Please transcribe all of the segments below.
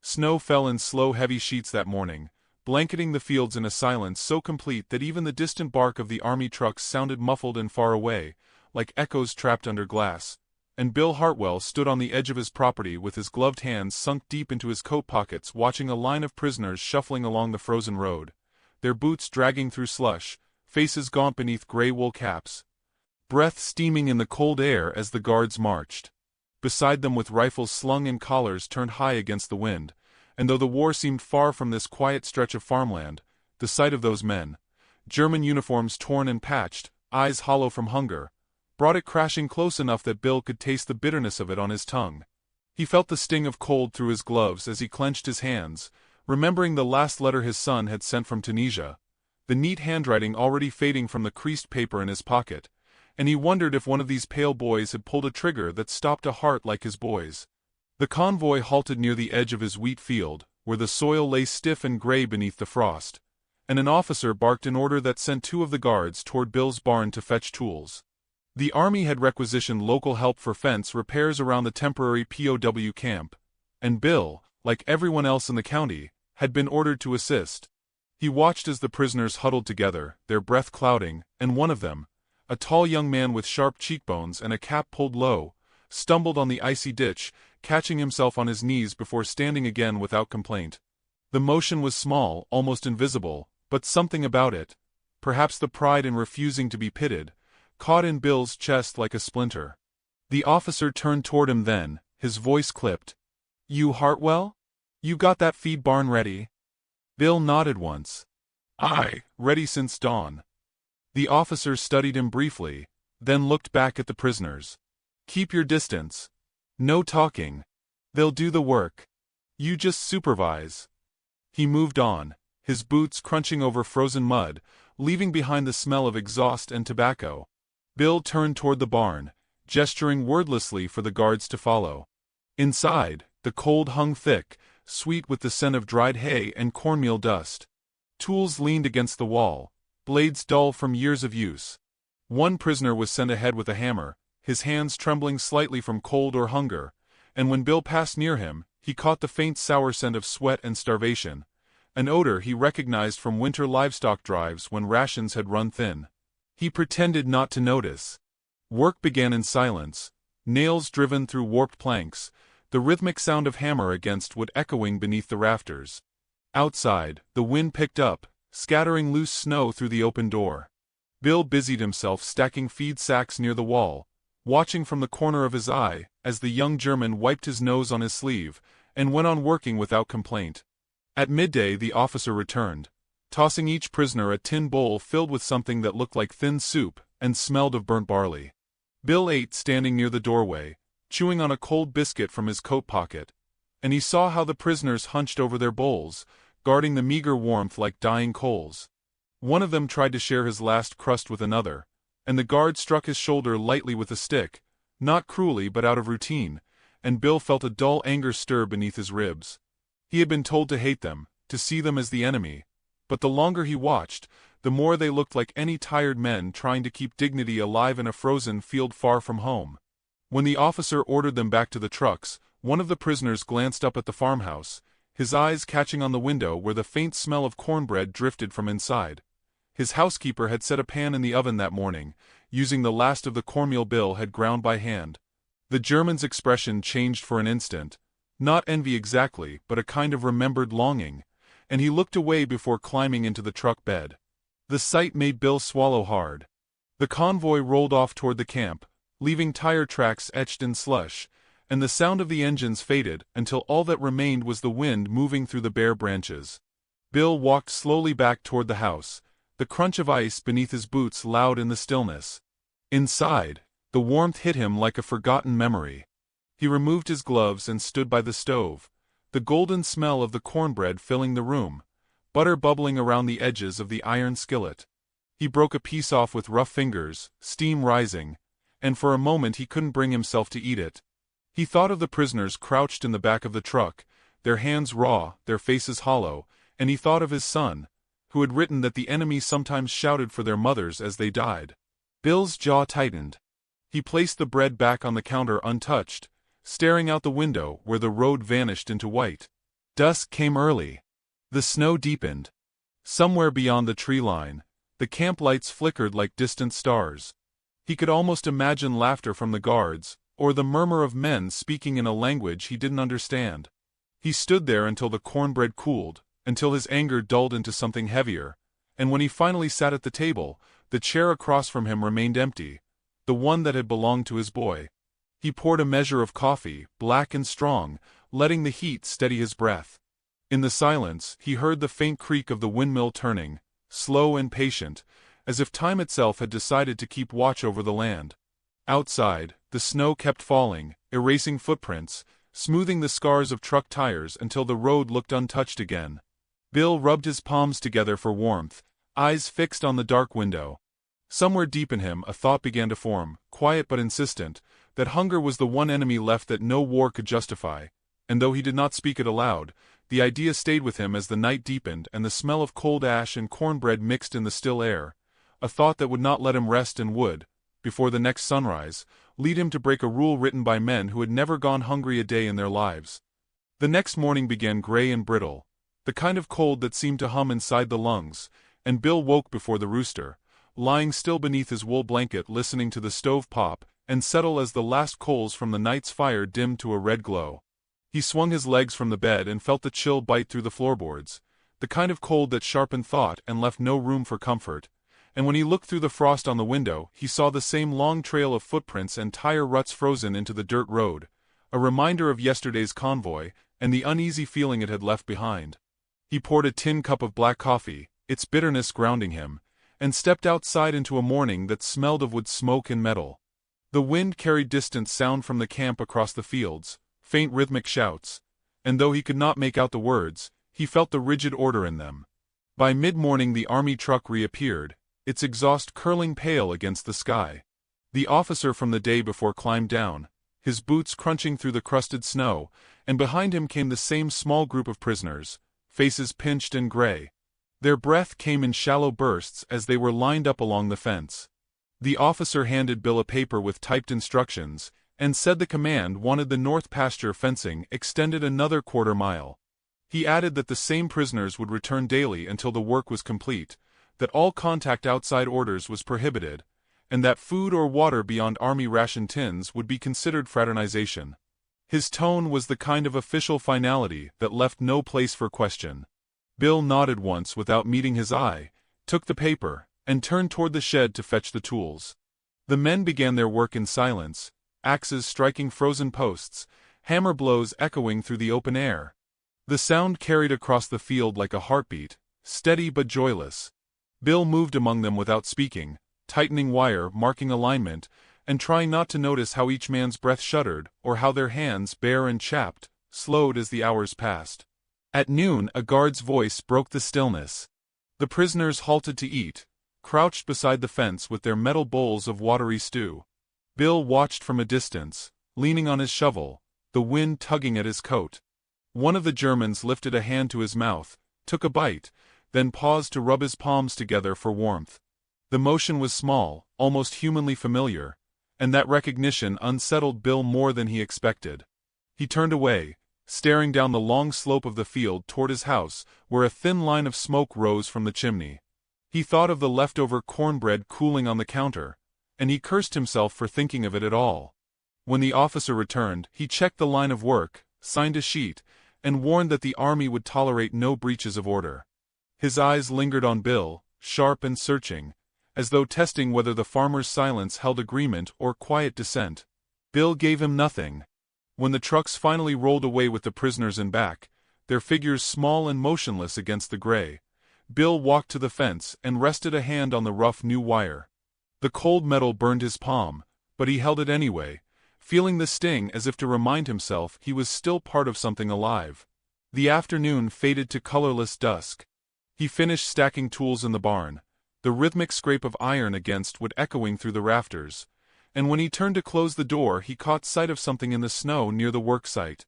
Snow fell in slow heavy sheets that morning, blanketing the fields in a silence so complete that even the distant bark of the army trucks sounded muffled and far away, like echoes trapped under glass. And Bill Hartwell stood on the edge of his property with his gloved hands sunk deep into his coat pockets, watching a line of prisoners shuffling along the frozen road, their boots dragging through slush, faces gaunt beneath gray wool caps, breath steaming in the cold air as the guards marched beside them with rifles slung and collars turned high against the wind. And though the war seemed far from this quiet stretch of farmland, the sight of those men, German uniforms torn and patched, eyes hollow from hunger, brought it crashing close enough that Bill could taste the bitterness of it on his tongue. He felt the sting of cold through his gloves as he clenched his hands, remembering the last letter his son had sent from Tunisia, the neat handwriting already fading from the creased paper in his pocket, and he wondered if one of these pale boys had pulled a trigger that stopped a heart like his boy's. The convoy halted near the edge of his wheat field, where the soil lay stiff and gray beneath the frost, and an officer barked an order that sent 2 of the guards toward Bill's barn to fetch tools. The army had requisitioned local help for fence repairs around the temporary POW camp, and Bill, like everyone else in the county, had been ordered to assist. He watched as the prisoners huddled together, their breath clouding, and one of them, a tall young man with sharp cheekbones and a cap pulled low, stumbled on the icy ditch, catching himself on his knees before standing again without complaint. The motion was small, almost invisible, but something about it, perhaps the pride in refusing to be pitted, caught in Bill's chest like a splinter. The officer turned toward him then, his voice clipped. "You Hartwell? You got that feed barn ready?" Bill nodded once. "Aye, ready since dawn." The officer studied him briefly, then looked back at the prisoners. "Keep your distance. No talking. They'll do the work. You just supervise." He moved on, his boots crunching over frozen mud, leaving behind the smell of exhaust and tobacco. Bill turned toward the barn, gesturing wordlessly for the guards to follow. Inside, the cold hung thick, sweet with the scent of dried hay and cornmeal dust. Tools leaned against the wall, blades dull from years of use. One prisoner was sent ahead with a hammer, his hands trembling slightly from cold or hunger, and when Bill passed near him, he caught the faint sour scent of sweat and starvation, an odor he recognized from winter livestock drives when rations had run thin. He pretended not to notice. Work began in silence, nails driven through warped planks, the rhythmic sound of hammer against wood echoing beneath the rafters. Outside, the wind picked up, scattering loose snow through the open door. Bill busied himself stacking feed sacks near the wall, watching from the corner of his eye as the young German wiped his nose on his sleeve and went on working without complaint. At midday the officer returned, tossing each prisoner a tin bowl filled with something that looked like thin soup and smelled of burnt barley. Bill ate standing near the doorway, chewing on a cold biscuit from his coat pocket, and he saw how the prisoners hunched over their bowls, guarding the meager warmth like dying coals. One of them tried to share his last crust with another, and the guard struck his shoulder lightly with a stick, not cruelly but out of routine, and Bill felt a dull anger stir beneath his ribs. He had been told to hate them, to see them as the enemy, but the longer he watched, the more they looked like any tired men trying to keep dignity alive in a frozen field far from home. When the officer ordered them back to the trucks, one of the prisoners glanced up at the farmhouse, his eyes catching on the window where the faint smell of cornbread drifted from inside. His housekeeper had set a pan in the oven that morning, using the last of the cornmeal Bill had ground by hand. The German's expression changed for an instant, not envy exactly, but a kind of remembered longing, and he looked away before climbing into the truck bed. The sight made Bill swallow hard. The convoy rolled off toward the camp, leaving tire tracks etched in slush, and the sound of the engines faded until all that remained was the wind moving through the bare branches. Bill walked slowly back toward the house, the crunch of ice beneath his boots loud in the stillness. Inside, the warmth hit him like a forgotten memory. He removed his gloves and stood by the stove, the golden smell of the cornbread filling the room, butter bubbling around the edges of the iron skillet. He broke a piece off with rough fingers, steam rising, and for a moment he couldn't bring himself to eat it. He thought of the prisoners crouched in the back of the truck, their hands raw, their faces hollow, and he thought of his son, who had written that the enemy sometimes shouted for their mothers as they died. Bill's jaw tightened. He placed the bread back on the counter untouched, staring out the window where the road vanished into white. Dusk came early. The snow deepened. Somewhere beyond the tree line, the camp lights flickered like distant stars. He could almost imagine laughter from the guards, or the murmur of men speaking in a language he didn't understand. He stood there until the cornbread cooled, until his anger dulled into something heavier, and when he finally sat at the table, the chair across from him remained empty, the one that had belonged to his boy. He poured a measure of coffee, black and strong, letting the heat steady his breath. In the silence, he heard the faint creak of the windmill turning, slow and patient, as if time itself had decided to keep watch over the land. Outside, the snow kept falling, erasing footprints, smoothing the scars of truck tires until the road looked untouched again. Bill rubbed his palms together for warmth, eyes fixed on the dark window. Somewhere deep in him a thought began to form, quiet but insistent, that hunger was the one enemy left that no war could justify, and though he did not speak it aloud, the idea stayed with him as the night deepened and the smell of cold ash and cornbread mixed in the still air, a thought that would not let him rest and would, before the next sunrise, lead him to break a rule written by men who had never gone hungry a day in their lives. The next morning began gray and brittle, the kind of cold that seemed to hum inside the lungs, and Bill woke before the rooster, lying still beneath his wool blanket listening to the stove pop and settle as the last coals from the night's fire dimmed to a red glow. He swung his legs from the bed and felt the chill bite through the floorboards, the kind of cold that sharpened thought and left no room for comfort, and when he looked through the frost on the window he saw the same long trail of footprints and tire ruts frozen into the dirt road, a reminder of yesterday's convoy and the uneasy feeling it had left behind. He poured a tin cup of black coffee, its bitterness grounding him, and stepped outside into a morning that smelled of wood smoke and metal. The wind carried distant sound from the camp across the fields, faint rhythmic shouts, and though he could not make out the words, he felt the rigid order in them. By mid-morning the army truck reappeared, its exhaust curling pale against the sky. The officer from the day before climbed down, his boots crunching through the crusted snow, and behind him came the same small group of prisoners, faces pinched and gray. Their breath came in shallow bursts as they were lined up along the fence. The officer handed Bill a paper with typed instructions, and said the command wanted the north pasture fencing extended another quarter-mile. He added that the same prisoners would return daily until the work was complete, that all contact outside orders was prohibited, and that food or water beyond army ration tins would be considered fraternization. His tone was the kind of official finality that left no place for question. Bill nodded once without meeting his eye, took the paper, and turned toward the shed to fetch the tools. The men began their work in silence, axes striking frozen posts, hammer blows echoing through the open air. The sound carried across the field like a heartbeat, steady but joyless. Bill moved among them without speaking, tightening wire, marking alignment, and trying not to notice how each man's breath shuddered or how their hands, bare and chapped, slowed as the hours passed. At noon a guard's voice broke the stillness. The prisoners halted to eat, crouched beside the fence with their metal bowls of watery stew. Bill watched from a distance, leaning on his shovel, the wind tugging at his coat. One of the Germans lifted a hand to his mouth, took a bite, then paused to rub his palms together for warmth. The motion was small, almost humanly familiar, and that recognition unsettled Bill more than he expected. He turned away, staring down the long slope of the field toward his house, where a thin line of smoke rose from the chimney. He thought of the leftover cornbread cooling on the counter, and he cursed himself for thinking of it at all. When the officer returned, he checked the line of work, signed a sheet, and warned that the army would tolerate no breaches of order. His eyes lingered on Bill, sharp and searching, as though testing whether the farmer's silence held agreement or quiet dissent. Bill gave him nothing. When the trucks finally rolled away with the prisoners in back, their figures small and motionless against the gray, Bill walked to the fence and rested a hand on the rough new wire. The cold metal burned his palm, but he held it anyway, feeling the sting as if to remind himself he was still part of something alive. The afternoon faded to colorless dusk. He finished stacking tools in the barn, the rhythmic scrape of iron against wood echoing through the rafters, and when he turned to close the door he caught sight of something in the snow near the work site.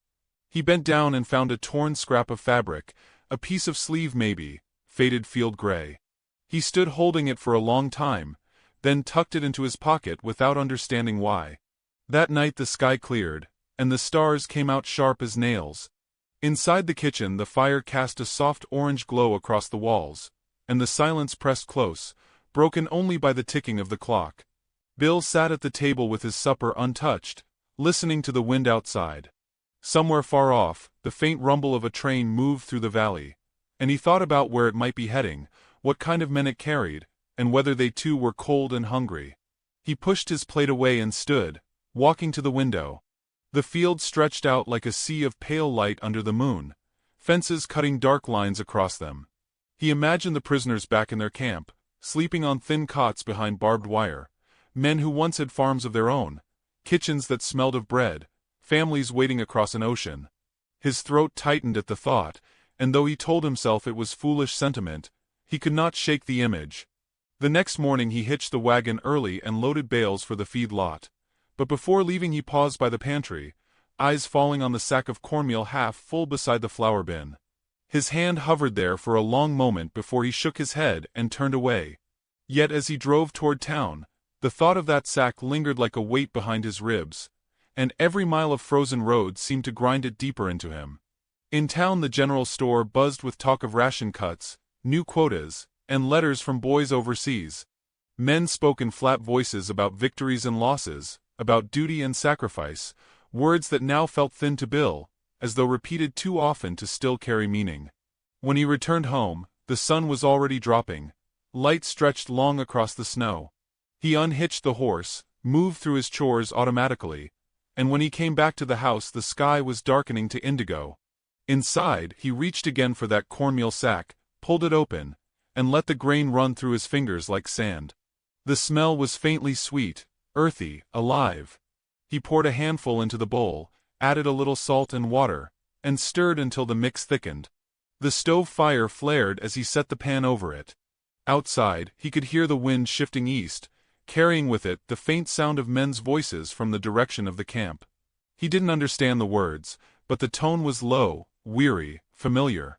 He bent down and found a torn scrap of fabric, a piece of sleeve maybe, faded field gray. He stood holding it for a long time, then tucked it into his pocket without understanding why. That night the sky cleared, and the stars came out sharp as nails. Inside the kitchen the fire cast a soft orange glow across the walls, and the silence pressed close, broken only by the ticking of the clock. Bill sat at the table with his supper untouched, listening to the wind outside. Somewhere far off, the faint rumble of a train moved through the valley, and he thought about where it might be heading, what kind of men it carried, and whether they too were cold and hungry. He pushed his plate away and stood, walking to the window. The field stretched out like a sea of pale light under the moon, fences cutting dark lines across them. He imagined the prisoners back in their camp, sleeping on thin cots behind barbed wire, men who once had farms of their own, kitchens that smelled of bread, families waiting across an ocean. His throat tightened at the thought, and though he told himself it was foolish sentiment, he could not shake the image. The next morning he hitched the wagon early and loaded bales for the feed lot. But before leaving he paused by the pantry, eyes falling on the sack of cornmeal half full beside the flour bin. His hand hovered there for a long moment before he shook his head and turned away. Yet as he drove toward town, the thought of that sack lingered like a weight behind his ribs, and every mile of frozen road seemed to grind it deeper into him. In town the general store buzzed with talk of ration cuts, new quotas, and letters from boys overseas. Men spoke in flat voices about victories and losses, about duty and sacrifice, words that now felt thin to Bill, as though repeated too often to still carry meaning. When he returned home, the sun was already dropping, light stretched long across the snow. He unhitched the horse, moved through his chores automatically, and when he came back to the house the sky was darkening to indigo. Inside, he reached again for that cornmeal sack, pulled it open, and let the grain run through his fingers like sand. The smell was faintly sweet, earthy, alive. He poured a handful into the bowl, added a little salt and water, and stirred until the mix thickened. The stove fire flared as he set the pan over it. Outside, he could hear the wind shifting east, carrying with it the faint sound of men's voices from the direction of the camp. He didn't understand the words, but the tone was low, weary, familiar.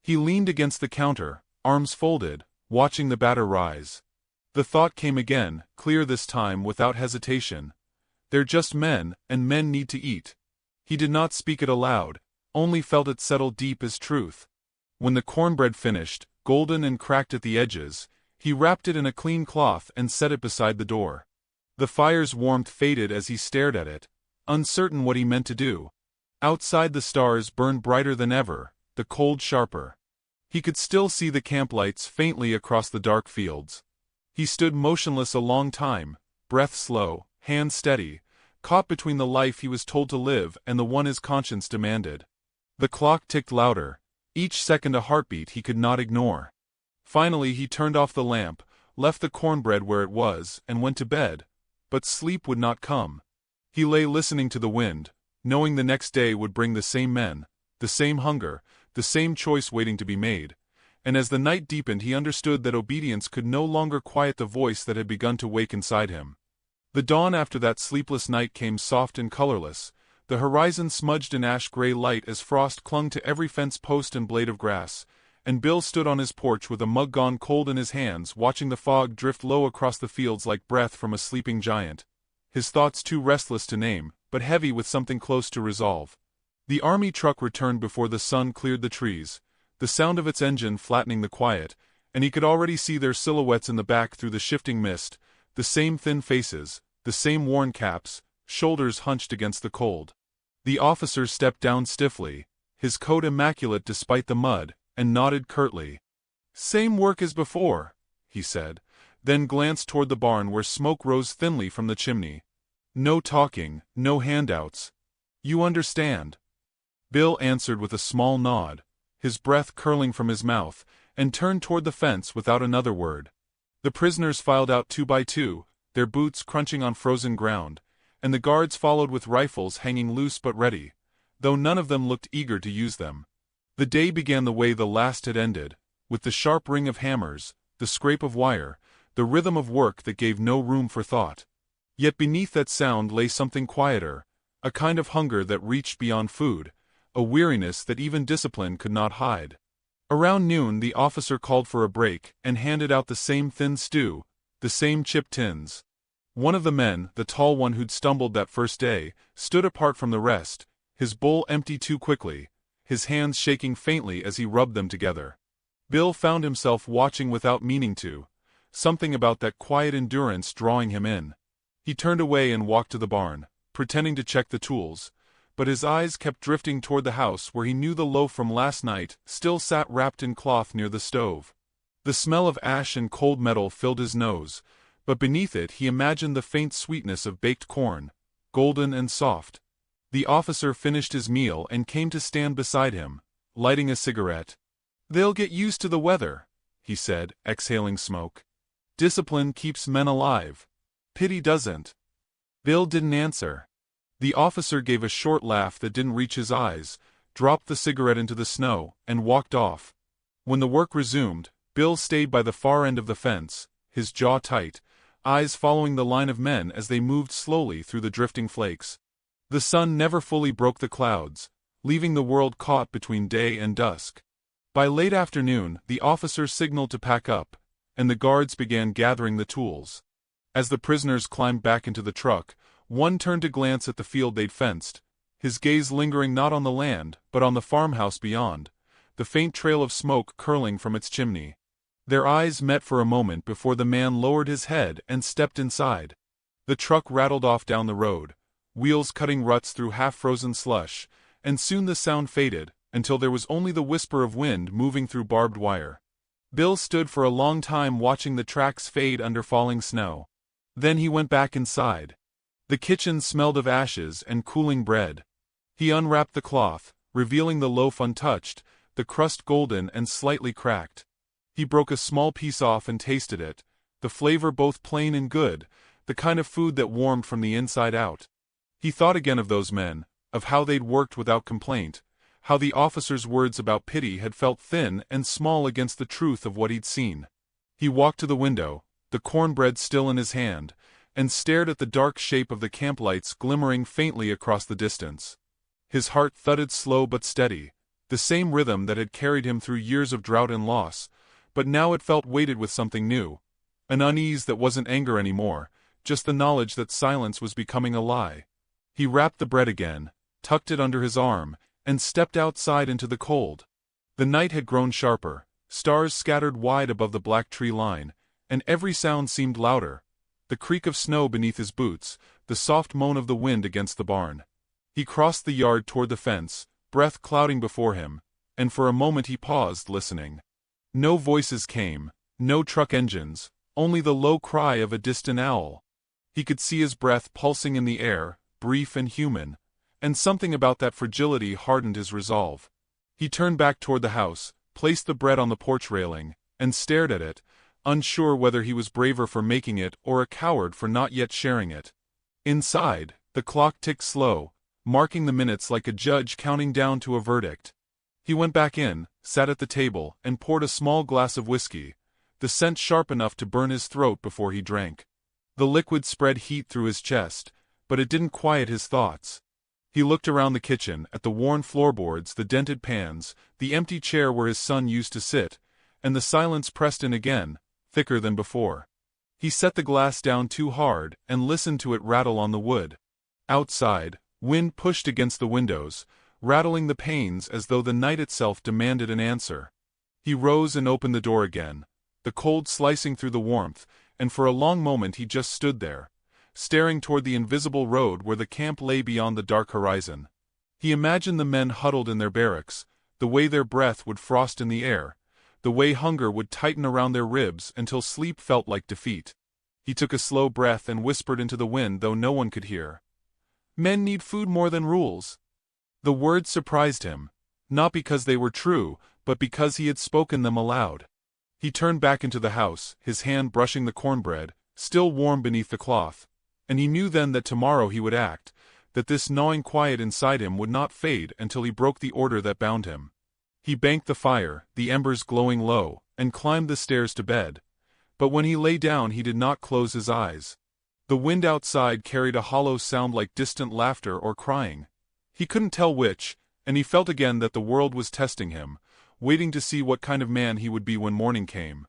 He leaned against the counter, arms folded, watching the batter rise. The thought came again, clear this time without hesitation. They're just men, and men need to eat. He did not speak it aloud, only felt it settle deep as truth. When the cornbread finished, golden and cracked at the edges, he wrapped it in a clean cloth and set it beside the door. The fire's warmth faded as he stared at it, uncertain what he meant to do. Outside the stars burned brighter than ever, the cold sharper. He could still see the camp lights faintly across the dark fields. He stood motionless a long time, breath slow, hand steady, caught between the life he was told to live and the one his conscience demanded. The clock ticked louder, each second a heartbeat he could not ignore. Finally he turned off the lamp, left the cornbread where it was, and went to bed, but sleep would not come. He lay listening to the wind, knowing the next day would bring the same men, the same hunger, the same choice waiting to be made, and as the night deepened he understood that obedience could no longer quiet the voice that had begun to wake inside him. The dawn after that sleepless night came soft and colorless, the horizon smudged in ash-gray light as frost clung to every fence post and blade of grass, and Bill stood on his porch with a mug gone cold in his hands watching the fog drift low across the fields like breath from a sleeping giant. His thoughts too restless to name, but heavy with something close to resolve. The army truck returned before the sun cleared the trees, the sound of its engine flattening the quiet, and he could already see their silhouettes in the back through the shifting mist, the same thin faces, the same worn caps, shoulders hunched against the cold. The officer stepped down stiffly, his coat immaculate despite the mud, and nodded curtly. "Same work as before," he said, then glanced toward the barn where smoke rose thinly from the chimney. "No talking, no handouts. You understand?" Bill answered with a small nod, his breath curling from his mouth, and turned toward the fence without another word. The prisoners filed out 2 by 2, their boots crunching on frozen ground, and the guards followed with rifles hanging loose but ready, though none of them looked eager to use them. The day began the way the last had ended, with the sharp ring of hammers, the scrape of wire, the rhythm of work that gave no room for thought. Yet beneath that sound lay something quieter, a kind of hunger that reached beyond food, a weariness that even discipline could not hide. Around noon the officer called for a break and handed out the same thin stew, the same chipped tins. One of the men, the tall one who'd stumbled that first day, stood apart from the rest, his bowl empty too quickly, his hands shaking faintly as he rubbed them together. Bill found himself watching without meaning to, something about that quiet endurance drawing him in. He turned away and walked to the barn, pretending to check the tools, but his eyes kept drifting toward the house where he knew the loaf from last night still sat wrapped in cloth near the stove. The smell of ash and cold metal filled his nose, but beneath it he imagined the faint sweetness of baked corn, golden and soft. The officer finished his meal and came to stand beside him, lighting a cigarette. "They'll get used to the weather," he said, exhaling smoke. "Discipline keeps men alive. Pity doesn't." Bill didn't answer. The officer gave a short laugh that didn't reach his eyes, dropped the cigarette into the snow, and walked off. When the work resumed, Bill stayed by the far end of the fence, his jaw tight, eyes following the line of men as they moved slowly through the drifting flakes. The sun never fully broke the clouds, leaving the world caught between day and dusk. By late afternoon, the officers signaled to pack up, and the guards began gathering the tools. As the prisoners climbed back into the truck, one turned to glance at the field they'd fenced, his gaze lingering not on the land, but on the farmhouse beyond, the faint trail of smoke curling from its chimney. Their eyes met for a moment before the man lowered his head and stepped inside. The truck rattled off down the road, wheels cutting ruts through half-frozen slush, and soon the sound faded, until there was only the whisper of wind moving through barbed wire. Bill stood for a long time watching the tracks fade under falling snow. Then he went back inside. The kitchen smelled of ashes and cooling bread. He unwrapped the cloth, revealing the loaf untouched, the crust golden and slightly cracked. He broke a small piece off and tasted it, the flavor both plain and good, the kind of food that warmed from the inside out. He thought again of those men, of how they'd worked without complaint, how the officer's words about pity had felt thin and small against the truth of what he'd seen. He walked to the window, the cornbread still in his hand, and stared at the dark shape of the camp lights glimmering faintly across the distance. His heart thudded slow but steady, the same rhythm that had carried him through years of drought and loss, but now it felt weighted with something new, an unease that wasn't anger anymore, just the knowledge that silence was becoming a lie. He wrapped the bread again, tucked it under his arm, and stepped outside into the cold. The night had grown sharper, stars scattered wide above the black tree line, and every sound seemed louder. The creak of snow beneath his boots, the soft moan of the wind against the barn. He crossed the yard toward the fence, breath clouding before him, and for a moment he paused, listening. No voices came, no truck engines, only the low cry of a distant owl. He could see his breath pulsing in the air, brief and human, and something about that fragility hardened his resolve. He turned back toward the house, placed the bread on the porch railing, and stared at it, unsure whether he was braver for making it or a coward for not yet sharing it. Inside, the clock ticked slow, marking the minutes like a judge counting down to a verdict. He went back in, sat at the table, and poured a small glass of whiskey, the scent sharp enough to burn his throat before he drank. The liquid spread heat through his chest, but it didn't quiet his thoughts. He looked around the kitchen, at the worn floorboards, the dented pans, the empty chair where his son used to sit, and the silence pressed in again, thicker than before. He set the glass down too hard and listened to it rattle on the wood. Outside, wind pushed against the windows, rattling the panes as though the night itself demanded an answer. He rose and opened the door again, the cold slicing through the warmth, and for a long moment he just stood there, staring toward the invisible road where the camp lay beyond the dark horizon. He imagined the men huddled in their barracks, the way their breath would frost in the air, the way hunger would tighten around their ribs until sleep felt like defeat. He took a slow breath and whispered into the wind though no one could hear. "Men need food more than rules." The words surprised him, not because they were true, but because he had spoken them aloud. He turned back into the house, his hand brushing the cornbread, still warm beneath the cloth, and he knew then that tomorrow he would act, that this gnawing quiet inside him would not fade until he broke the order that bound him. He banked the fire, the embers glowing low, and climbed the stairs to bed. But when he lay down he did not close his eyes. The wind outside carried a hollow sound like distant laughter or crying. He couldn't tell which, and he felt again that the world was testing him, waiting to see what kind of man he would be when morning came.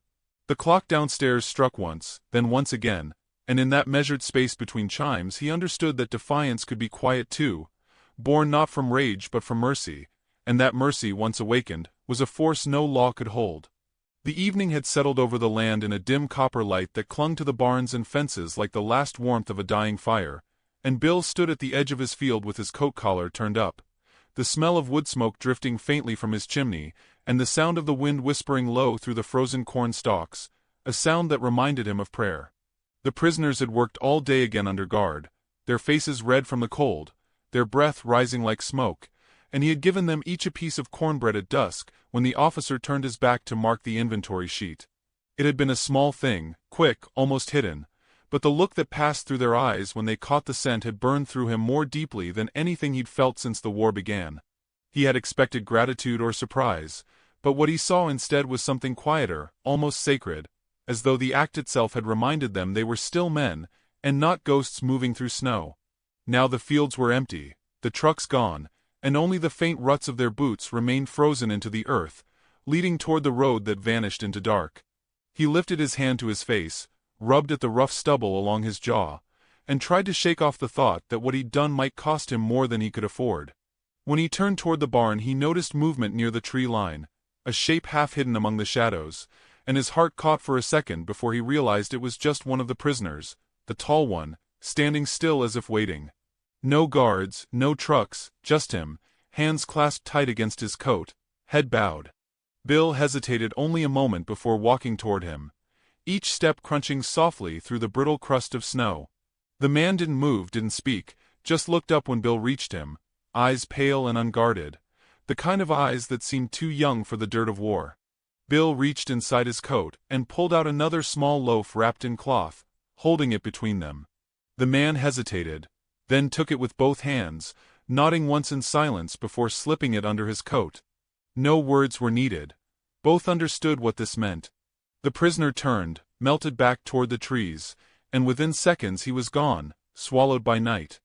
The clock downstairs struck once, then once again, and in that measured space between chimes he understood that defiance could be quiet too, born not from rage but from mercy, and that mercy, once awakened, was a force no law could hold. The evening had settled over the land in a dim copper light that clung to the barns and fences like the last warmth of a dying fire, and Bill stood at the edge of his field with his coat collar turned up, the smell of wood smoke drifting faintly from his chimney, and the sound of the wind whispering low through the frozen corn stalks, a sound that reminded him of prayer. The prisoners had worked all day again under guard, their faces red from the cold, their breath rising like smoke, and he had given them each a piece of cornbread at dusk when the officer turned his back to mark the inventory sheet. It had been a small thing, quick, almost hidden, but the look that passed through their eyes when they caught the scent had burned through him more deeply than anything he'd felt since the war began. He had expected gratitude or surprise, but what he saw instead was something quieter, almost sacred, as though the act itself had reminded them they were still men, and not ghosts moving through snow. Now the fields were empty, the trucks gone, and only the faint ruts of their boots remained frozen into the earth, leading toward the road that vanished into dark. He lifted his hand to his face, rubbed at the rough stubble along his jaw, and tried to shake off the thought that what he'd done might cost him more than he could afford. When he turned toward the barn he noticed movement near the tree line, a shape half hidden among the shadows, and his heart caught for a second before he realized it was just one of the prisoners, the tall one, standing still as if waiting. No guards, no trucks, just him, hands clasped tight against his coat, head bowed. Bill hesitated only a moment before walking toward him, each step crunching softly through the brittle crust of snow. The man didn't move, didn't speak, just looked up when Bill reached him, eyes pale and unguarded, the kind of eyes that seemed too young for the dirt of war. Bill reached inside his coat and pulled out another small loaf wrapped in cloth, holding it between them. The man hesitated, then took it with both hands, nodding once in silence before slipping it under his coat. No words were needed. Both understood what this meant. The prisoner turned, melted back toward the trees, and within seconds he was gone, swallowed by night.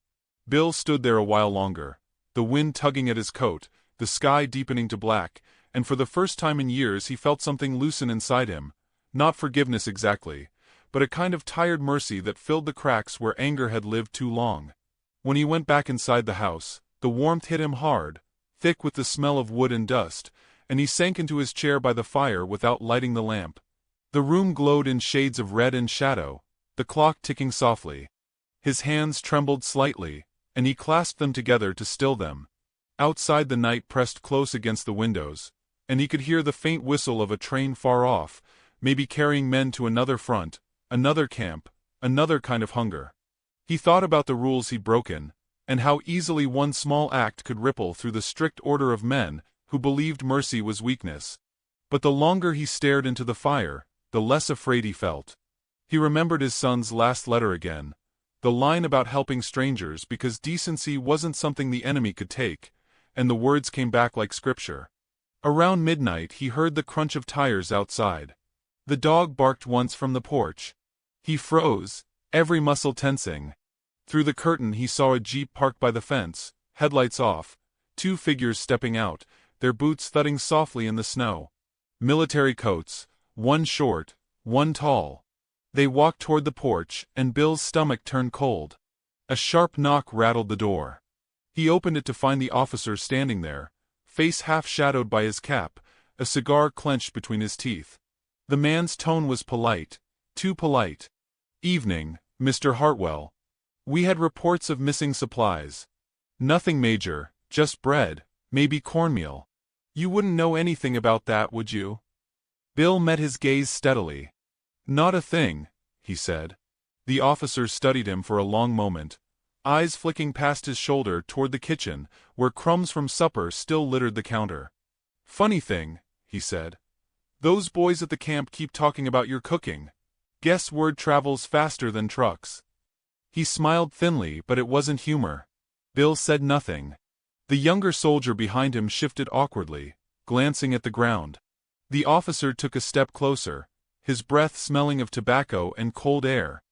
Bill stood there a while longer, the wind tugging at his coat, the sky deepening to black, and for the first time in years he felt something loosen inside him, not forgiveness exactly, but a kind of tired mercy that filled the cracks where anger had lived too long. When he went back inside the house, the warmth hit him hard, thick with the smell of wood and dust, and he sank into his chair by the fire without lighting the lamp. The room glowed in shades of red and shadow, the clock ticking softly. His hands trembled slightly, and he clasped them together to still them. Outside the night pressed close against the windows, and he could hear the faint whistle of a train far off, maybe carrying men to another front, another camp, another kind of hunger. He thought about the rules he'd broken, and how easily one small act could ripple through the strict order of men who believed mercy was weakness. But the longer he stared into the fire, the less afraid he felt. He remembered his son's last letter again, the line about helping strangers because decency wasn't something the enemy could take, and the words came back like scripture. Around midnight he heard the crunch of tires outside. The dog barked once from the porch. He froze, every muscle tensing. Through the curtain he saw a jeep parked by the fence, headlights off, two figures stepping out, their boots thudding softly in the snow. Military coats, one short, one tall. They walked toward the porch, and Bill's stomach turned cold. A sharp knock rattled the door. He opened it to find the officer standing there, face half shadowed by his cap, a cigar clenched between his teeth. The man's tone was polite, too polite. "Evening, Mr. Hartwell. We had reports of missing supplies. Nothing major, just bread, maybe cornmeal. You wouldn't know anything about that, would you?" Bill met his gaze steadily. "Not a thing," he said. The officer studied him for a long moment, eyes flicking past his shoulder toward the kitchen, where crumbs from supper still littered the counter. "Funny thing," he said. "Those boys at the camp keep talking about your cooking. Guess word travels faster than trucks." He smiled thinly, but it wasn't humor. Bill said nothing. The younger soldier behind him shifted awkwardly, glancing at the ground. The officer took a step closer, his breath smelling of tobacco and cold air.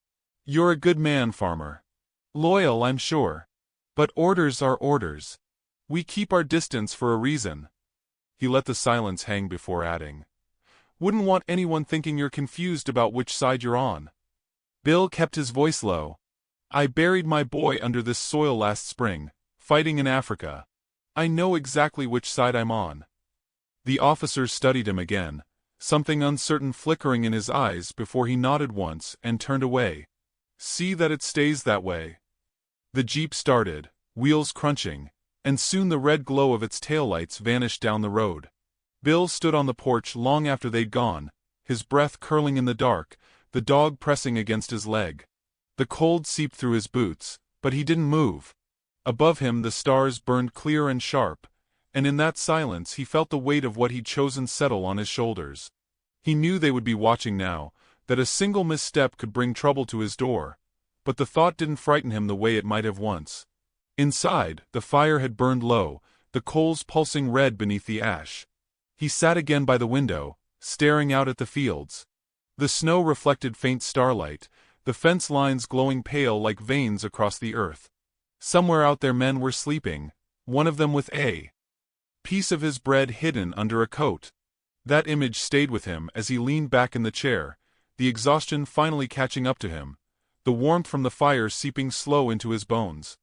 "You're a good man, farmer. Loyal, I'm sure. But orders are orders. We keep our distance for a reason." He let the silence hang before adding, "Wouldn't want anyone thinking you're confused about which side you're on." Bill kept his voice low. "I buried my boy under this soil last spring, fighting in Africa. I know exactly which side I'm on." The officer studied him again, something uncertain flickering in his eyes before he nodded once and turned away. "See that it stays that way." The jeep started, wheels crunching, and soon the red glow of its taillights vanished down the road. Bill stood on the porch long after they'd gone, his breath curling in the dark, the dog pressing against his leg. The cold seeped through his boots, but he didn't move. Above him the stars burned clear and sharp, and in that silence he felt the weight of what he'd chosen settle on his shoulders. He knew they would be watching now, that a single misstep could bring trouble to his door, but the thought didn't frighten him the way it might have once. Inside, the fire had burned low, the coals pulsing red beneath the ash. He sat again by the window, staring out at the fields. The snow reflected faint starlight, the fence lines glowing pale like veins across the earth. Somewhere out there men were sleeping, one of them with a piece of his bread hidden under a coat. That image stayed with him as he leaned back in the chair, the exhaustion finally catching up to him, the warmth from the fire seeping slow into his bones.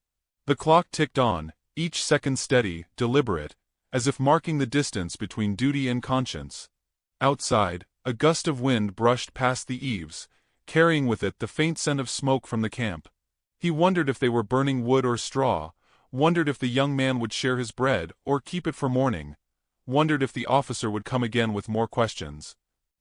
The clock ticked on, each second steady, deliberate, as if marking the distance between duty and conscience. Outside, a gust of wind brushed past the eaves, carrying with it the faint scent of smoke from the camp. He wondered if they were burning wood or straw, wondered if the young man would share his bread or keep it for morning, wondered if the officer would come again with more questions.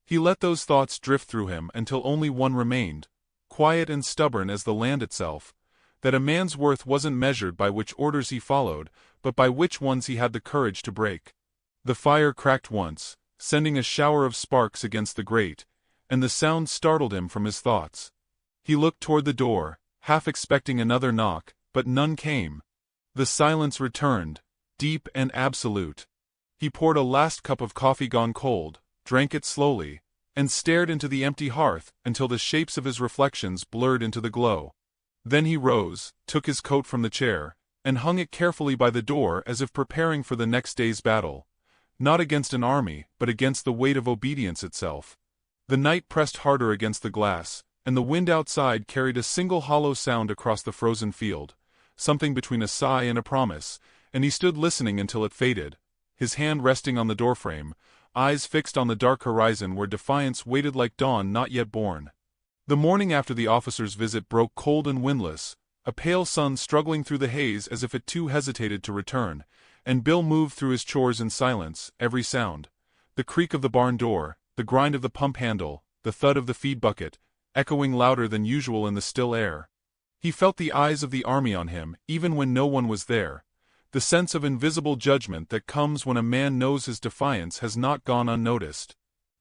He let those thoughts drift through him until only one remained, quiet and stubborn as the land itself, that a man's worth wasn't measured by which orders he followed, but by which ones he had the courage to break. The fire cracked once, sending a shower of sparks against the grate, and the sound startled him from his thoughts. He looked toward the door, half expecting another knock, but none came. The silence returned, deep and absolute. He poured a last cup of coffee gone cold, drank it slowly, and stared into the empty hearth until the shapes of his reflections blurred into the glow. Then he rose, took his coat from the chair, and hung it carefully by the door as if preparing for the next day's battle, not against an army, but against the weight of obedience itself. The night pressed harder against the glass, and the wind outside carried a single hollow sound across the frozen field, something between a sigh and a promise, and he stood listening until it faded, his hand resting on the doorframe, eyes fixed on the dark horizon where defiance waited like dawn not yet born. The morning after the officer's visit broke cold and windless, a pale sun struggling through the haze as if it too hesitated to return, and Bill moved through his chores in silence, every sound, the creak of the barn door, the grind of the pump handle, the thud of the feed bucket, echoing louder than usual in the still air. He felt the eyes of the army on him, even when no one was there, the sense of invisible judgment that comes when a man knows his defiance has not gone unnoticed.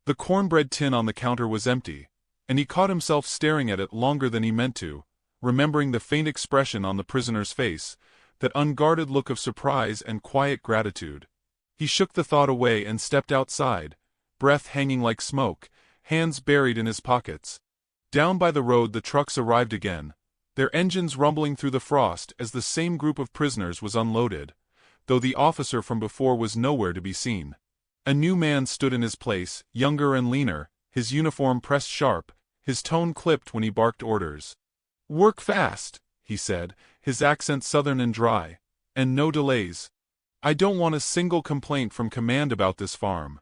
The cornbread tin on the counter was empty, and he caught himself staring at it longer than he meant to, remembering the faint expression on the prisoner's face, that unguarded look of surprise and quiet gratitude. He shook the thought away and stepped outside, breath hanging like smoke, hands buried in his pockets. Down by the road the trucks arrived again, their engines rumbling through the frost as the same group of prisoners was unloaded, though the officer from before was nowhere to be seen. A new man stood in his place, younger and leaner, his uniform pressed sharp, his tone clipped when he barked orders. "Work fast," he said, his accent southern and dry, "and no delays. I don't want a single complaint from command about this farm."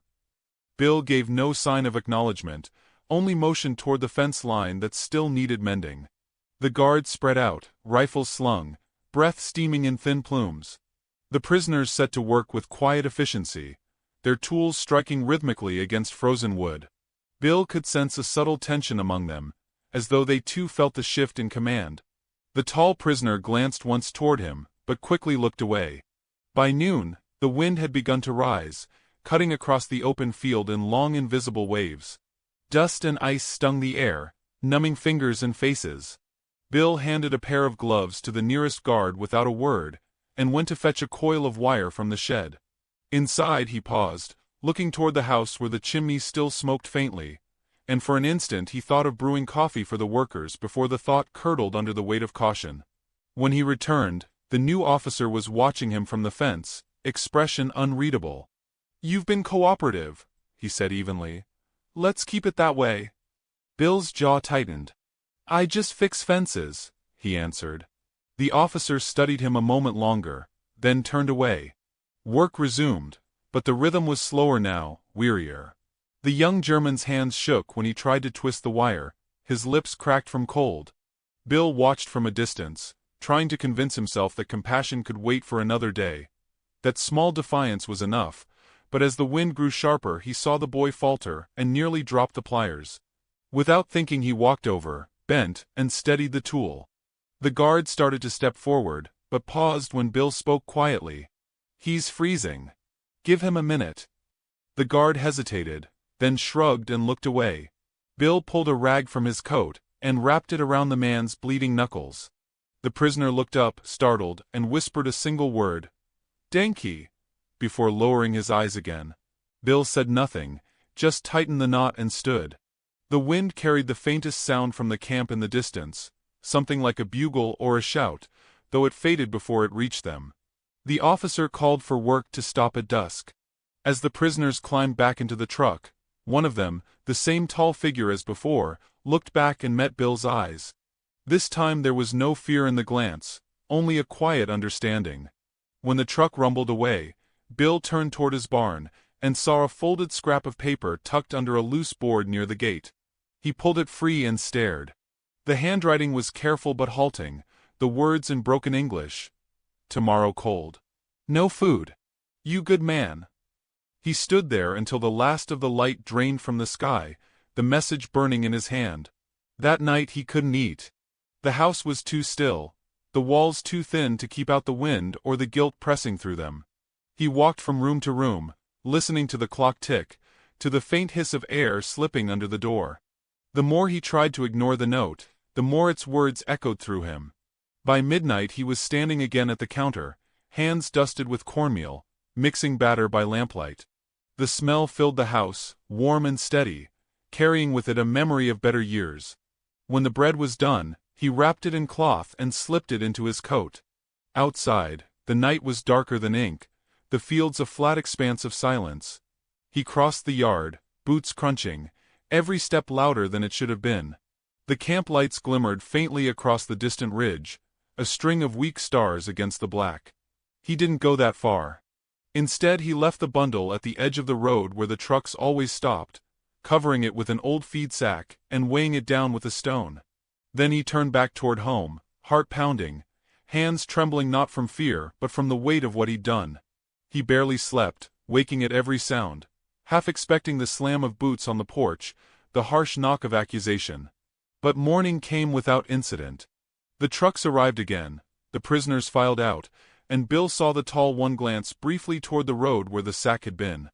Bill gave no sign of acknowledgement, only motioned toward the fence line that still needed mending. The guards spread out, rifles slung, breath steaming in thin plumes. The prisoners set to work with quiet efficiency, their tools striking rhythmically against frozen wood. Bill could sense a subtle tension among them, as though they too felt the shift in command. The tall prisoner glanced once toward him, but quickly looked away. By noon, the wind had begun to rise, cutting across the open field in long invisible waves. Dust and ice stung the air, numbing fingers and faces. Bill handed a pair of gloves to the nearest guard without a word, and went to fetch a coil of wire from the shed. Inside he paused, looking toward the house where the chimney still smoked faintly, and for an instant he thought of brewing coffee for the workers before the thought curdled under the weight of caution. When he returned, the new officer was watching him from the fence, expression unreadable. "You've been cooperative," he said evenly. "Let's keep it that way." Bill's jaw tightened. "I just fix fences," he answered. The officer studied him a moment longer, then turned away. Work resumed, but the rhythm was slower now, wearier. The young German's hands shook when he tried to twist the wire, his lips cracked from cold. Bill watched from a distance, trying to convince himself that compassion could wait for another day. That small defiance was enough, but as the wind grew sharper he saw the boy falter and nearly drop the pliers. Without thinking he walked over, bent, and steadied the tool. The guard started to step forward, but paused when Bill spoke quietly. "He's freezing. Give him a minute." The guard hesitated, then shrugged and looked away. Bill pulled a rag from his coat and wrapped it around the man's bleeding knuckles. The prisoner looked up, startled, and whispered a single word, "Danke," before lowering his eyes again. Bill said nothing, just tightened the knot and stood. The wind carried the faintest sound from the camp in the distance, something like a bugle or a shout, though it faded before it reached them. The officer called for work to stop at dusk. As the prisoners climbed back into the truck, one of them, the same tall figure as before, looked back and met Bill's eyes. This time there was no fear in the glance, only a quiet understanding. When the truck rumbled away, Bill turned toward his barn and saw a folded scrap of paper tucked under a loose board near the gate. He pulled it free and stared. The handwriting was careful but halting, the words in broken English. "Tomorrow cold. No food. You good man." He stood there until the last of the light drained from the sky, the message burning in his hand. That night he couldn't eat. The house was too still, the walls too thin to keep out the wind or the guilt pressing through them. He walked from room to room, listening to the clock tick, to the faint hiss of air slipping under the door. The more he tried to ignore the note, the more its words echoed through him. By midnight he was standing again at the counter, hands dusted with cornmeal, mixing batter by lamplight. The smell filled the house, warm and steady, carrying with it a memory of better years. When the bread was done, he wrapped it in cloth and slipped it into his coat. Outside, the night was darker than ink, the fields a flat expanse of silence. He crossed the yard, boots crunching, every step louder than it should have been. The camp lights glimmered faintly across the distant ridge, a string of weak stars against the black. He didn't go that far. Instead he left the bundle at the edge of the road where the trucks always stopped, covering it with an old feed sack and weighing it down with a stone. Then he turned back toward home, heart pounding, hands trembling not from fear but from the weight of what he'd done. He barely slept, waking at every sound, half expecting the slam of boots on the porch, the harsh knock of accusation. But morning came without incident. The trucks arrived again, the prisoners filed out, and Bill saw the tall one glance briefly toward the road where the sack had been.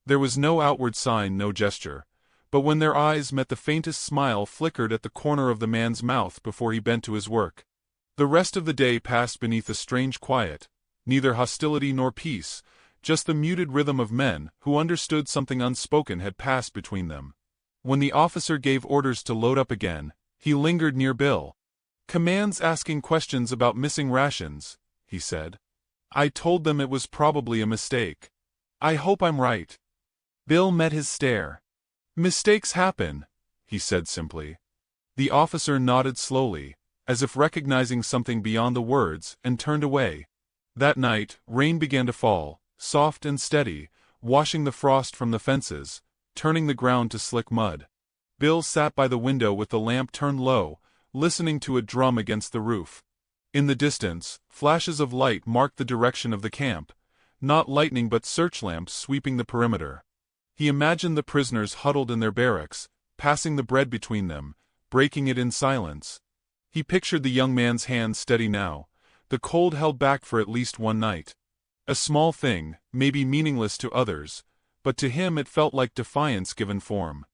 There was no outward sign, no gesture, but when their eyes met the faintest smile flickered at the corner of the man's mouth before he bent to his work. The rest of the day passed beneath a strange quiet, neither hostility nor peace, just the muted rhythm of men who understood something unspoken had passed between them. When the officer gave orders to load up again, he lingered near Bill. "Command's asking questions about missing rations," he said. "I told them it was probably a mistake. I hope I'm right." Bill met his stare. "Mistakes happen," he said simply. The officer nodded slowly, as if recognizing something beyond the words, and turned away. That night, rain began to fall, soft and steady, washing the frost from the fences, turning the ground to slick mud. Bill sat by the window with the lamp turned low, listening to a drum against the roof. In the distance, flashes of light marked the direction of the camp, not lightning but searchlamps sweeping the perimeter. He imagined the prisoners huddled in their barracks, passing the bread between them, breaking it in silence. He pictured the young man's hands steady now, the cold held back for at least one night. A small thing, maybe meaningless to others, but to him it felt like defiance given form.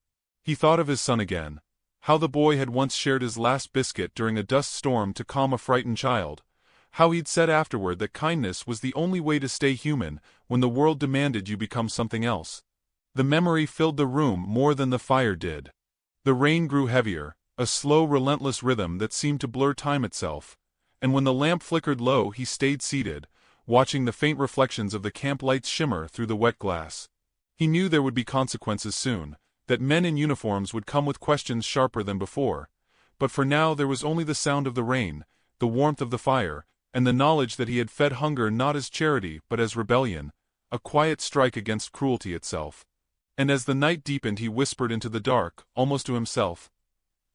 He thought of his son again, how the boy had once shared his last biscuit during a dust storm to calm a frightened child, how he'd said afterward that kindness was the only way to stay human when the world demanded you become something else. The memory filled the room more than the fire did. The rain grew heavier, a slow, relentless rhythm that seemed to blur time itself, and when the lamp flickered low he stayed seated, watching the faint reflections of the camp lights shimmer through the wet glass. He knew there would be consequences soon, that men in uniforms would come with questions sharper than before, but for now there was only the sound of the rain, the warmth of the fire, and the knowledge that he had fed hunger not as charity but as rebellion, a quiet strike against cruelty itself. And as the night deepened he whispered into the dark, almost to himself,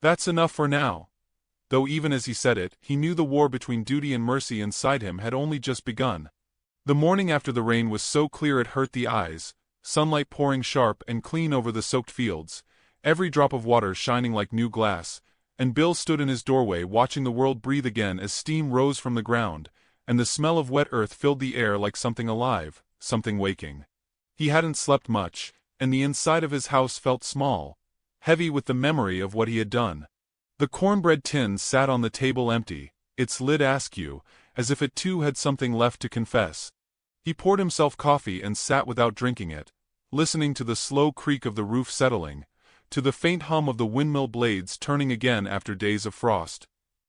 "That's enough for now." Though even as he said it, he knew the war between duty and mercy inside him had only just begun. The morning after the rain was so clear it hurt the eyes, sunlight pouring sharp and clean over the soaked fields, every drop of water shining like new glass, and Bill stood in his doorway watching the world breathe again as steam rose from the ground, and the smell of wet earth filled the air like something alive, something waking. He hadn't slept much, and the inside of his house felt small, heavy with the memory of what he had done. The cornbread tin sat on the table empty, its lid askew, as if it too had something left to confess. He poured himself coffee and sat without drinking it, listening to the slow creak of the roof settling, to the faint hum of the windmill blades turning again after days of frost.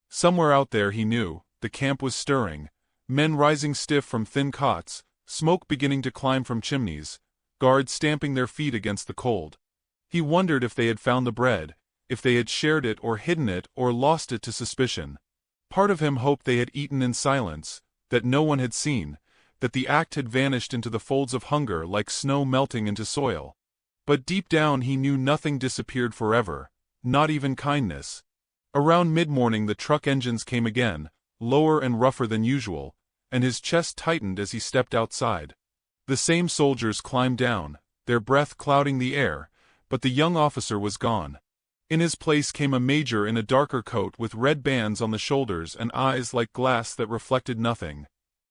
Somewhere out there, he knew, the camp was stirring, men rising stiff from thin cots, smoke beginning to climb from chimneys, guards stamping their feet against the cold. He wondered if they had found the bread, if they had shared it or hidden it or lost it to suspicion. Part of him hoped they had eaten in silence, that no one had seen, that the act had vanished into the folds of hunger like snow melting into soil. But deep down he knew nothing disappeared forever, not even kindness. Around mid-morning the truck engines came again, lower and rougher than usual, and his chest tightened as he stepped outside. The same soldiers climbed down, their breath clouding the air, but the young officer was gone. In his place came a major in a darker coat with red bands on the shoulders and eyes like glass that reflected nothing.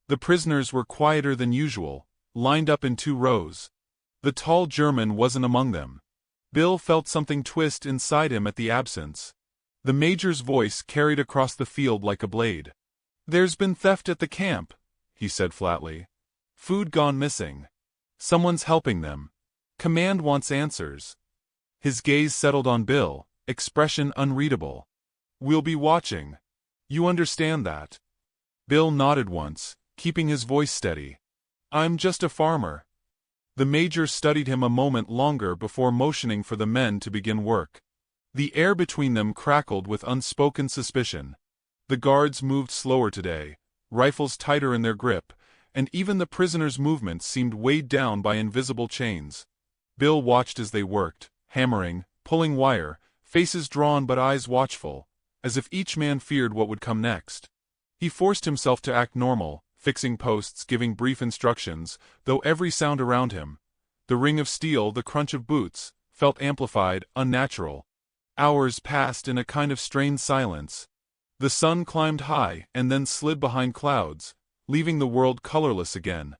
The prisoners were quieter than usual, lined up in 2 rows. The tall German wasn't among them. Bill felt something twist inside him at the absence. The major's voice carried across the field like a blade. "There's been theft at the camp," he said flatly. "Food gone missing. Someone's helping them. Command wants answers." His gaze settled on Bill, expression unreadable. "We'll be watching. You understand that?" Bill nodded once, keeping his voice steady. "I'm just a farmer." The major studied him a moment longer before motioning for the men to begin work. The air between them crackled with unspoken suspicion. The guards moved slower today, rifles tighter in their grip, and even the prisoners' movements seemed weighed down by invisible chains. Bill watched as they worked, hammering, pulling wire, faces drawn but eyes watchful, as if each man feared what would come next. He forced himself to act normal, fixing posts, giving brief instructions, though every sound around him, the ring of steel, the crunch of boots, felt amplified, unnatural. Hours passed in a kind of strained silence. The sun climbed high and then slid behind clouds, leaving the world colorless again.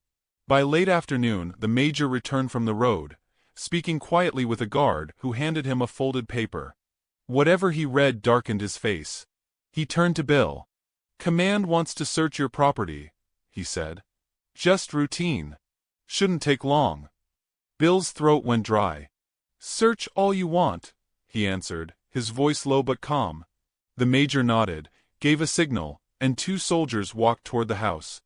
By late afternoon, the major returned from the road, speaking quietly with a guard who handed him a folded paper. Whatever he read darkened his face. He turned to Bill. "Command wants to search your property," he said. "Just routine. Shouldn't take long." Bill's throat went dry. "Search all you want," he answered, his voice low but calm. The major nodded, gave a signal, and 2 soldiers walked toward the house.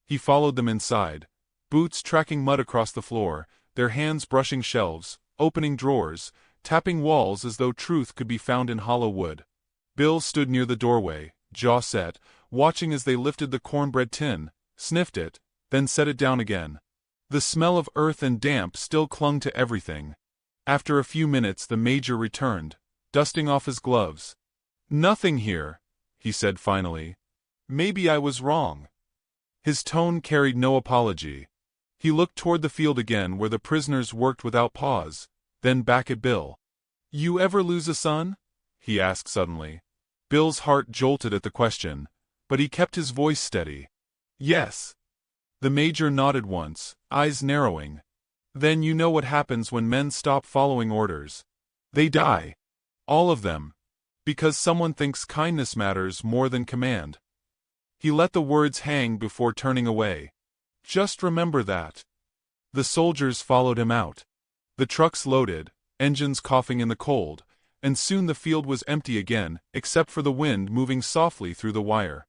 He followed them inside, boots tracking mud across the floor, their hands brushing shelves, opening drawers, tapping walls as though truth could be found in hollow wood. Bill stood near the doorway, jaw set, watching as they lifted the cornbread tin, sniffed it, then set it down again. The smell of earth and damp still clung to everything. After a few minutes the major returned, dusting off his gloves. "Nothing here," he said finally. "Maybe I was wrong." His tone carried no apology. He looked toward the field again where the prisoners worked without pause, then back at Bill. "You ever lose a son?" he asked suddenly. Bill's heart jolted at the question, but he kept his voice steady. "Yes." The major nodded once, eyes narrowing. "Then you know what happens when men stop following orders. They die. All of them. Because someone thinks kindness matters more than command." He let the words hang before turning away. "Just remember that." The soldiers followed him out. The trucks loaded, engines coughing in the cold, and soon the field was empty again, except for the wind moving softly through the wire.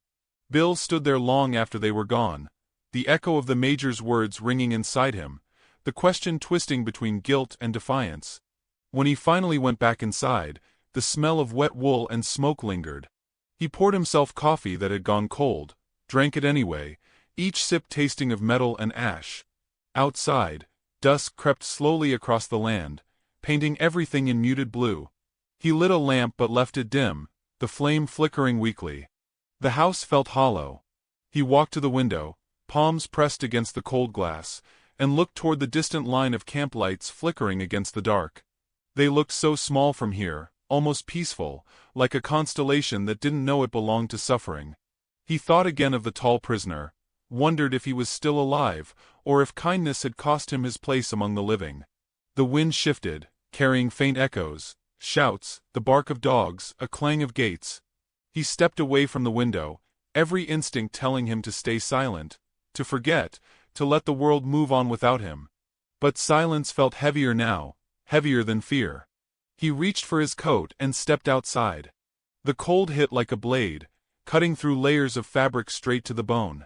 Bill stood there long after they were gone, the echo of the major's words ringing inside him, the question twisting between guilt and defiance. When he finally went back inside, the smell of wet wool and smoke lingered. He poured himself coffee that had gone cold, drank it anyway, each sip tasting of metal and ash. Outside, dusk crept slowly across the land, painting everything in muted blue. He lit a lamp but left it dim, the flame flickering weakly. The house felt hollow. He walked to the window, palms pressed against the cold glass, and looked toward the distant line of camp lights flickering against the dark. They looked so small from here, almost peaceful, like a constellation that didn't know it belonged to suffering. He thought again of the tall prisoner, wondered if he was still alive, or if kindness had cost him his place among the living. The wind shifted, carrying faint echoes, shouts, the bark of dogs, a clang of gates. He stepped away from the window, every instinct telling him to stay silent, to forget, to let the world move on without him. But silence felt heavier now, heavier than fear. He reached for his coat and stepped outside. The cold hit like a blade, cutting through layers of fabric straight to the bone.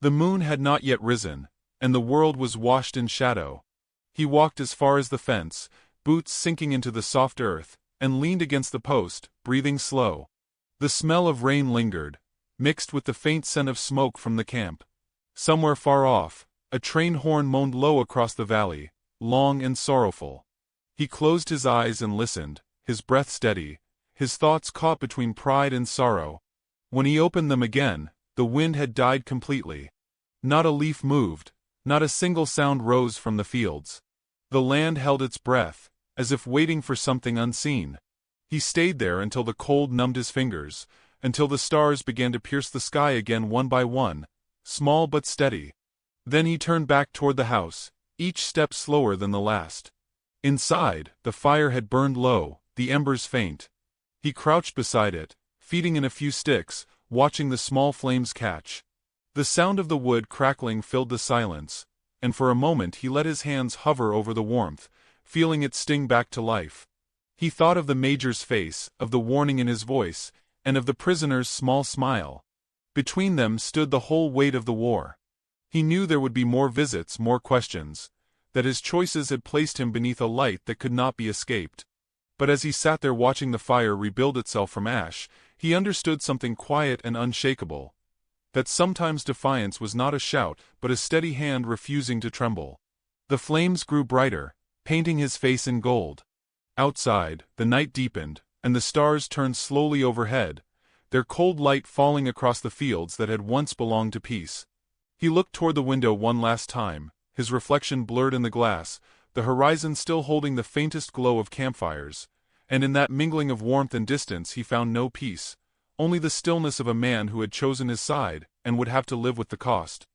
The moon had not yet risen, and the world was washed in shadow. He walked as far as the fence, boots sinking into the soft earth, and leaned against the post, breathing slow. The smell of rain lingered, mixed with the faint scent of smoke from the camp. Somewhere far off, a train horn moaned low across the valley, long and sorrowful. He closed his eyes and listened, his breath steady, his thoughts caught between pride and sorrow. When he opened them again, the wind had died completely. Not a leaf moved, not a single sound rose from the fields. The land held its breath, as if waiting for something unseen. He stayed there until the cold numbed his fingers, until the stars began to pierce the sky again one by one, small but steady. Then he turned back toward the house, each step slower than the last. Inside, the fire had burned low, the embers faint. He crouched beside it, feeding in a few sticks, watching the small flames catch. The sound of the wood crackling filled the silence, and for a moment he let his hands hover over the warmth, feeling it sting back to life. He thought of the major's face, of the warning in his voice, and of the prisoner's small smile. Between them stood the whole weight of the war. He knew there would be more visits, more questions, that his choices had placed him beneath a light that could not be escaped. But as he sat there watching the fire rebuild itself from ash, he understood something quiet and unshakable. That sometimes defiance was not a shout, but a steady hand refusing to tremble. The flames grew brighter, painting his face in gold. Outside, the night deepened, and the stars turned slowly overhead, their cold light falling across the fields that had once belonged to peace. He looked toward the window one last time, his reflection blurred in the glass, the horizon still holding the faintest glow of campfires, and in that mingling of warmth and distance he found no peace, only the stillness of a man who had chosen his side, and would have to live with the cost.